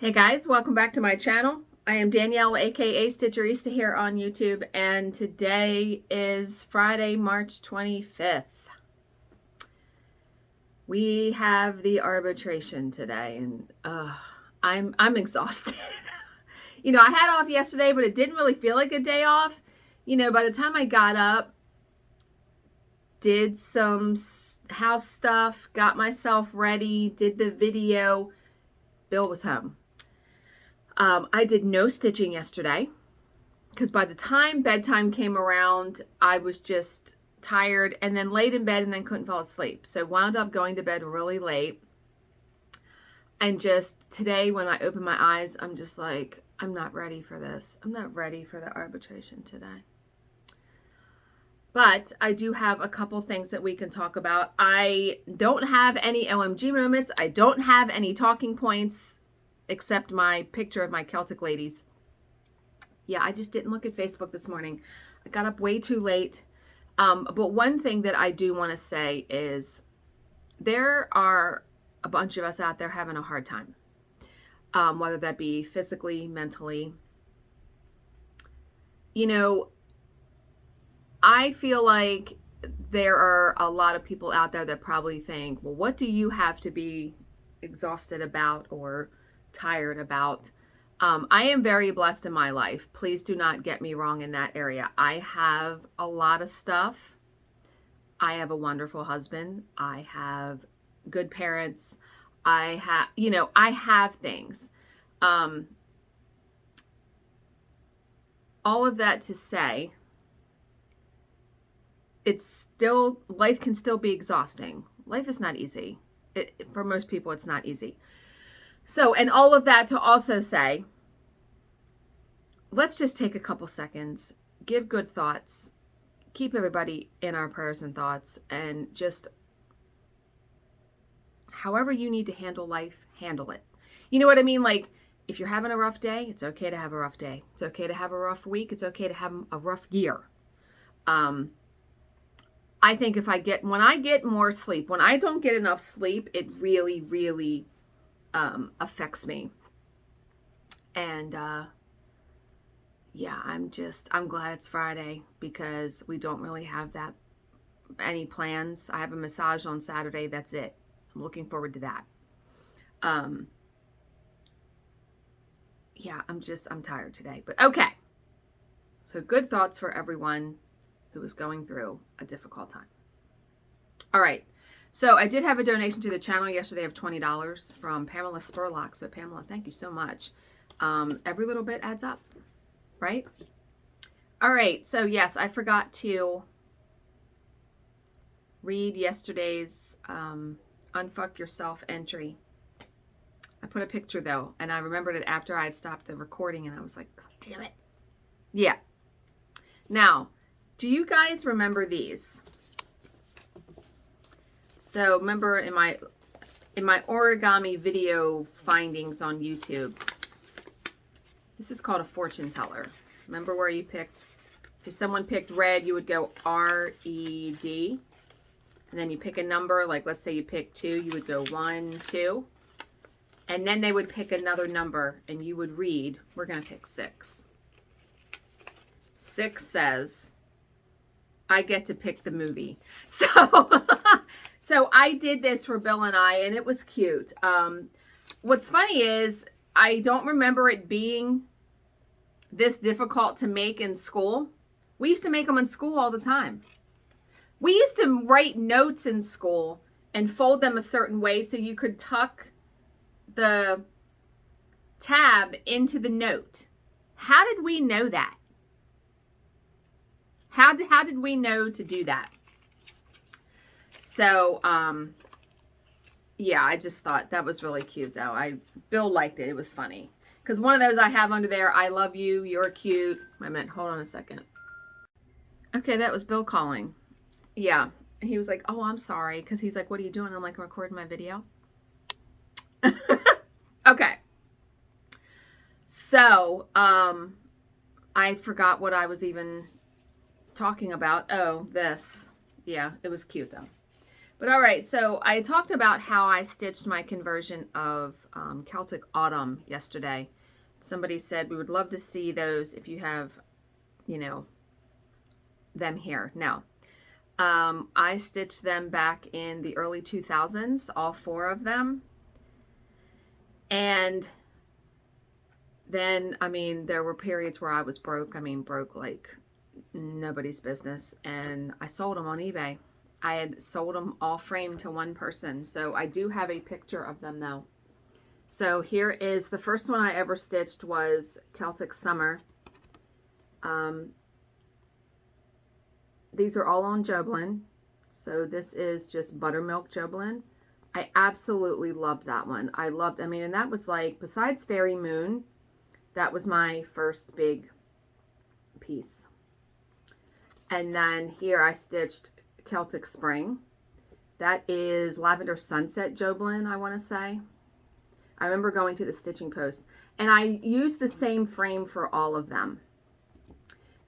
Hey guys, welcome back to my channel. I am Danielle, aka Stitcherista here on YouTube, and today is Friday, March 25th. We have the arbitration today, and I'm exhausted. I had off yesterday, but it didn't really feel like a day off. By the time I got up, did some house stuff, got myself ready, did the video, Bill was home. I did no stitching yesterday because by the time bedtime came around, I was just tired and then laid in bed and then couldn't fall asleep. So wound up going to bed really late. And just today when I open my eyes, I'm just like, I'm not ready for this. I'm not ready for the arbitration today. But I do have a couple things that we can talk about. I don't have any OMG moments. I don't have any talking points except my picture of my Celtic ladies. Yeah, I just didn't look at Facebook this morning. I got up way too late. But one thing that I do want to say is there are a bunch of us out there having a hard time, whether that be physically, mentally. I feel like there are a lot of people out there that probably think, well, what do you have to be exhausted about or tired about? I am very blessed in my life. Please do not get me wrong in that area. I have a lot of stuff. I have a wonderful husband. I have good parents. I have things. All of that to say, life can still be exhausting. Life is not easy. For most people, it's not easy. So, and all of that to also say, let's just take a couple seconds, give good thoughts, keep everybody in our prayers and thoughts, and just however you need to handle life, handle it. You know what I mean? Like, if you're having a rough day, it's okay to have a rough day. It's okay to have a rough week. It's okay to have a rough year. I think when I get more sleep, when I don't get enough sleep, it really, really affects me. And yeah, I'm glad it's Friday because we don't really have any plans. I have a massage on Saturday. That's it. I'm looking forward to that. Yeah, I'm tired today, but okay. So good thoughts for everyone who is going through a difficult time. All right. So I did have a donation to the channel yesterday of $20 from Pamela Spurlock. So Pamela, thank you so much. Every little bit adds up, right? All right. So yes, I forgot to read yesterday's Unfuck Yourself entry. I put a picture though, and I remembered it after I had stopped the recording, and I was like, God damn it. Yeah. Now, do you guys remember these? So remember in my origami video findings on YouTube, this is called a fortune teller. Remember where you picked, if someone picked red, you would go R-E-D. And then you pick a number, like let's say you pick 2, you would go 1, 2. And then they would pick another number and you would read, we're going to pick 6. 6 says, I get to pick the movie. So I did this for Bill and I, and it was cute. What's funny is I don't remember it being this difficult to make in school. We used to make them in school all the time. We used to write notes in school and fold them a certain way so you could tuck the tab into the note. How did we know that? How did we know to do that? So, yeah, I just thought that was really cute, though. Bill liked it. It was funny. Because one of those I have under there, I love you, you're cute. Wait a minute, hold on a second. Okay, that was Bill calling. Yeah, he was like, oh, I'm sorry. Because he's like, what are you doing? I'm like, I'm recording my video. Okay. So, I forgot what I was even talking about. Oh, this. Yeah, it was cute, though. But all right, so I talked about how I stitched my conversion of Celtic Autumn yesterday. Somebody said we would love to see those if you have, you know, them here. Now, I stitched them back in the early 2000s, all 4 of them. And then, I mean, there were periods where I was broke. I mean, broke like nobody's business. And I sold them on eBay. I had sold them all framed to one person. So I do have a picture of them though. So here is the first one I ever stitched was Celtic Summer. These are all on Joblin. So this is just buttermilk Joblin. I absolutely loved that one. I mean, and that was like, besides Fairy Moon, that was my first big piece. And then here I stitched Celtic Spring. That is Lavender Sunset Joblin, I want to say. I remember going to the stitching post. And I used the same frame for all of them.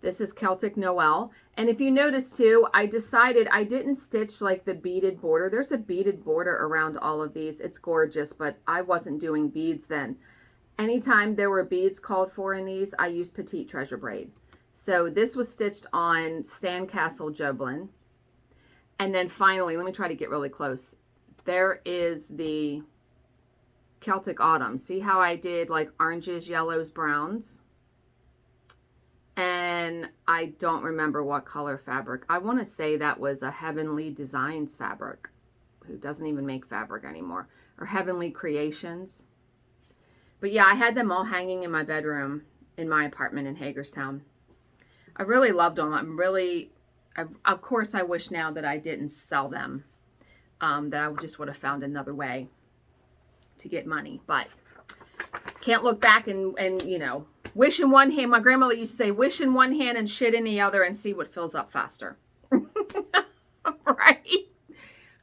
This is Celtic Noel. And if you notice too, I decided I didn't stitch like the beaded border. There's a beaded border around all of these. It's gorgeous, but I wasn't doing beads then. Anytime there were beads called for in these, I used Petite Treasure braid. So this was stitched on Sandcastle Joblin. And then finally, let me try to get really close. There is the Celtic Autumn. See how I did like oranges, yellows, browns? And I don't remember what color fabric. I want to say that was a Heavenly Designs fabric, who doesn't even make fabric anymore, or Heavenly Creations. But yeah, I had them all hanging in my bedroom in my apartment in Hagerstown. I really loved them. Of course, I wish now that I didn't sell them, that I just would have found another way to get money. But can't look back and you know, wish in one hand. My grandmother used to say, wish in one hand and shit in the other and see what fills up faster. Right?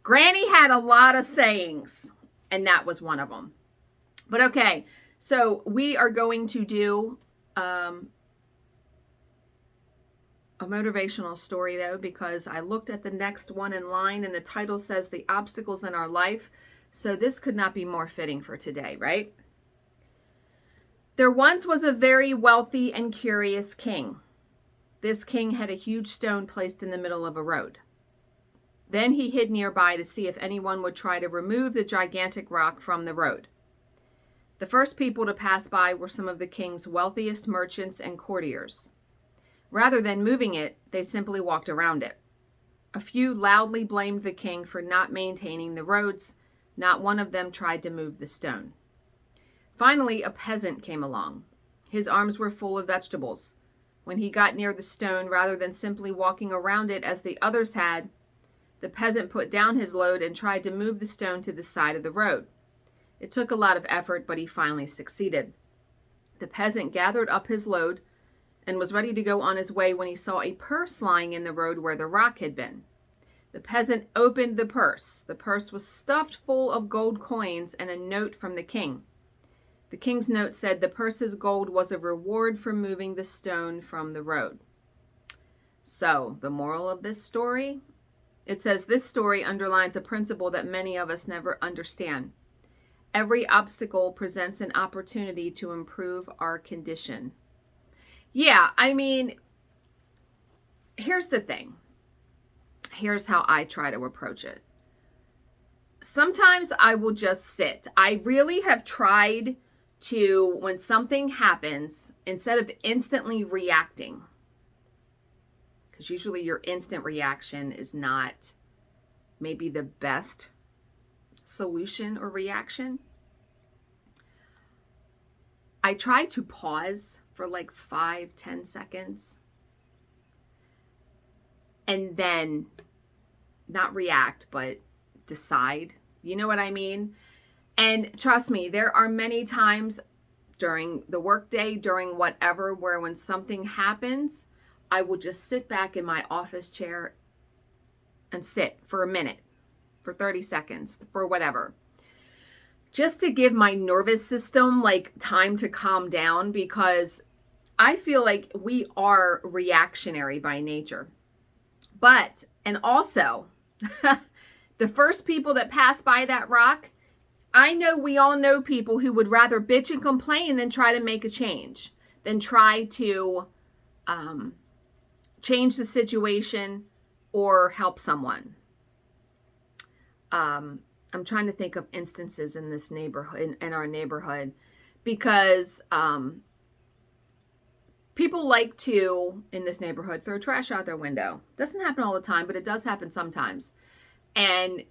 Granny had a lot of sayings, and that was one of them. But okay, so we are going to do a motivational story though, because I looked at the next one in line and the title says The Obstacles in Our Life. So this could not be more fitting for today, right? There once was a very wealthy and curious king. This king had a huge stone placed in the middle of a road. Then he hid nearby to see if anyone would try to remove the gigantic rock from the road. The first people to pass by were some of the king's wealthiest merchants and courtiers. Rather than moving it, they simply walked around it. A few loudly blamed the king for not maintaining the roads. Not one of them tried to move the stone. Finally, a peasant came along. His arms were full of vegetables. When he got near the stone, rather than simply walking around it as the others had, the peasant put down his load and tried to move the stone to the side of the road. It took a lot of effort, but he finally succeeded. The peasant gathered up his load and was ready to go on his way when he saw a purse lying in the road where the rock had been. The peasant opened the purse. The purse was stuffed full of gold coins and a note from the king. The king's note said the purse's gold was a reward for moving the stone from the road. So, the moral of this story? It says this story underlines a principle that many of us never understand. Every obstacle presents an opportunity to improve our condition. Yeah, I mean, here's the thing. Here's how I try to approach it. Sometimes I will just sit. I really have tried to, when something happens, instead of instantly reacting, because usually your instant reaction is not maybe the best solution or reaction, I try to pause for like 5-10 seconds and then not react, but decide. You know what I mean? And trust me, there are many times during the workday, during whatever, where when something happens, I will just sit back in my office chair and sit for a minute, for 30 seconds, for whatever. Just to give my nervous system like time to calm down, because I feel like we are reactionary by nature. But, and also, The first people that pass by that rock, I know we all know people who would rather bitch and complain than try to make a change, than try to change the situation or help someone. I'm trying to think of instances in this neighborhood, in our neighborhood, because people like to, in this neighborhood, throw trash out their window. Doesn't happen all the time, but it does happen sometimes. And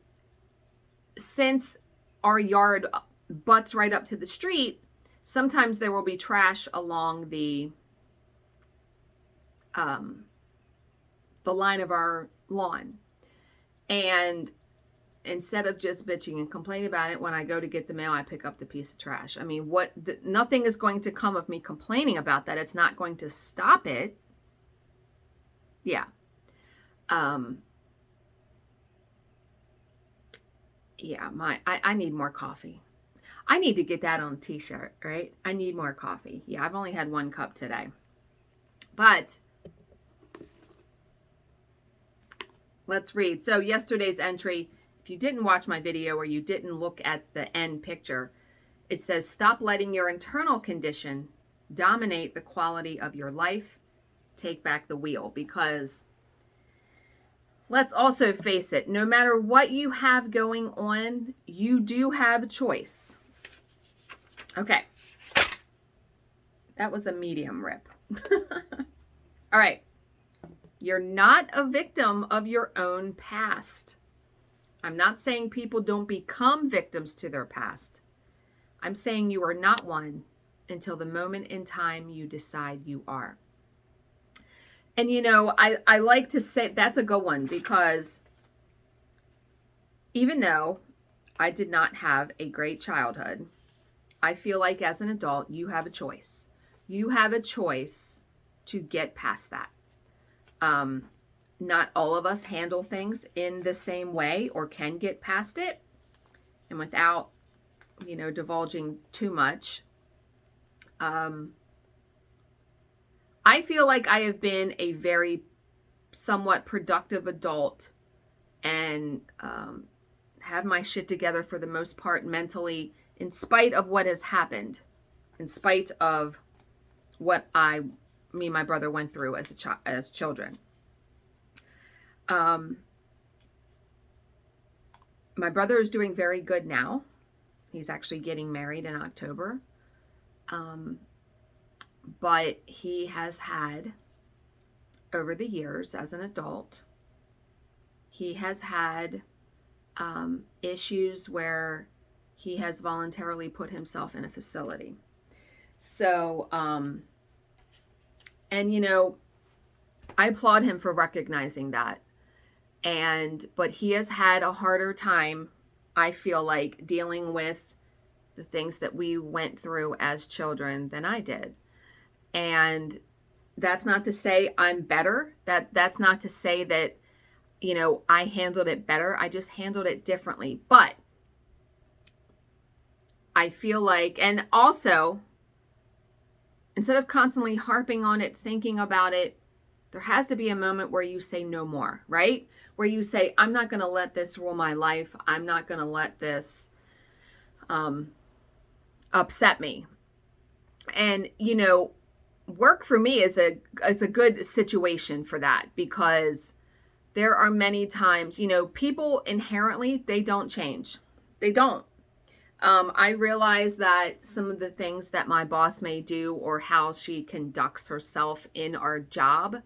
since our yard butts right up to the street, sometimes there will be trash along the line of our lawn. And instead of just bitching and complaining about it, when I go to get the mail, I pick up the piece of trash. I mean, nothing is going to come of me complaining about that. It's not going to stop it. Yeah. Yeah, I need more coffee. I need to get that on a t-shirt, right? I need more coffee. Yeah, I've only had 1 cup today. But let's read. So yesterday's entry, if you didn't watch my video or you didn't look at the end picture, it says, stop letting your internal condition dominate the quality of your life. Take back the wheel. Because let's also face it, no matter what you have going on, you do have a choice. Okay. That was a medium rip. All right. You're not a victim of your own past. I'm not saying people don't become victims to their past. I'm saying you are not one until the moment in time you decide you are. And you know, I like to say that's a good one, because even though I did not have a great childhood, I feel like as an adult, you have a choice. You have a choice to get past that. Not all of us handle things in the same way or can get past it. And without, you know, divulging too much, I feel like I have been a very somewhat productive adult and have my shit together for the most part mentally, in spite of what has happened, in spite of what me and my brother went through as children. My brother is doing very good now. He's actually getting married in October. But he has had, over the years as an adult, he has had issues where he has voluntarily put himself in a facility. So, and you know, I applaud him for recognizing that. But he has had a harder time, I feel like, dealing with the things that we went through as children than I did. And that's not to say I'm better. That's not to say that, you know, I handled it better. I just handled it differently. But I feel like, and also, instead of constantly harping on it, thinking about it, there has to be a moment where you say no more, right? Where you say, I'm not going to let this rule my life. I'm not going to let this upset me. And, you know, work for me is a good situation for that, because there are many times, you know, people inherently, they don't change. They don't. I realize that some of the things that my boss may do or how she conducts herself in our job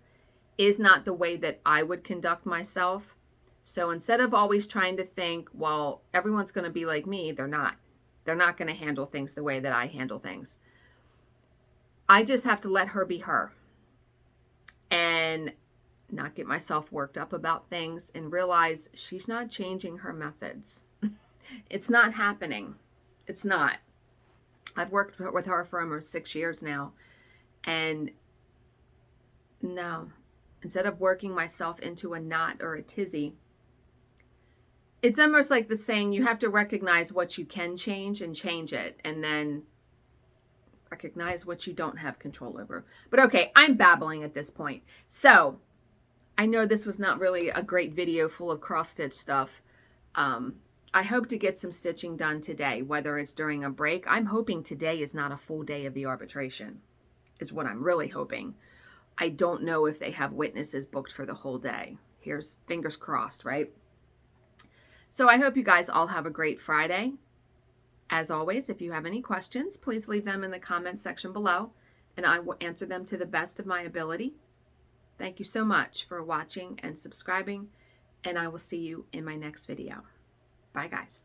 is not the way that I would conduct myself. So instead of always trying to think, well, everyone's going to be like me, they're not. They're not going to handle things the way that I handle things. I just have to let her be her and not get myself worked up about things and realize she's not changing her methods. It's not happening. It's not. I've worked with her for almost 6 years now. And no, instead of working myself into a knot or a tizzy, it's almost like the saying, you have to recognize what you can change and change it, and then recognize what you don't have control over. But okay, I'm babbling at this point. So I know this was not really a great video full of cross-stitch stuff, I hope to get some stitching done today, whether it's during a break. I'm hoping today is not a full day of the arbitration, is what I'm really hoping. I don't know if they have witnesses booked for the whole day. Here's fingers crossed, right? So I hope you guys all have a great Friday. As always, if you have any questions, please leave them in the comments section below, and I will answer them to the best of my ability. Thank you so much for watching and subscribing, and I will see you in my next video. Bye, guys.